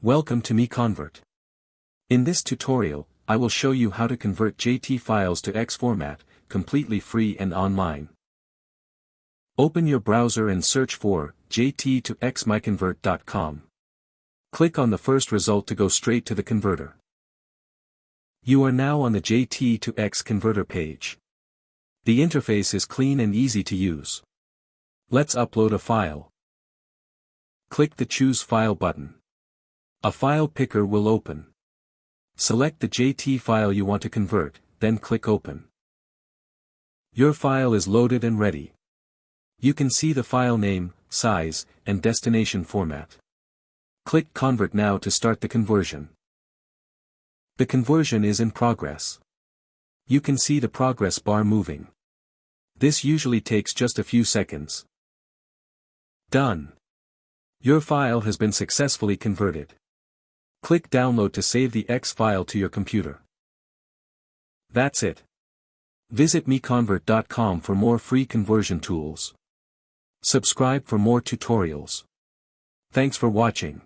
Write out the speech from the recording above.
Welcome to MiConvert. In this tutorial, I will show you how to convert JT files to X format, completely free and online. Open your browser and search for JT to X MiConvert.com. Click on the first result to go straight to the converter. You are now on the JT to X converter page. The interface is clean and easy to use. Let's upload a file. Click the Choose File button. A file picker will open. Select the JT file you want to convert, then click Open. Your file is loaded and ready. You can see the file name, size, and destination format. Click Convert now to start the conversion. The conversion is in progress. You can see the progress bar moving. This usually takes just a few seconds. Done. Your file has been successfully converted. Click Download to save the X file to your computer. That's it. Visit MiConvert.com for more free conversion tools. Subscribe for more tutorials. Thanks for watching.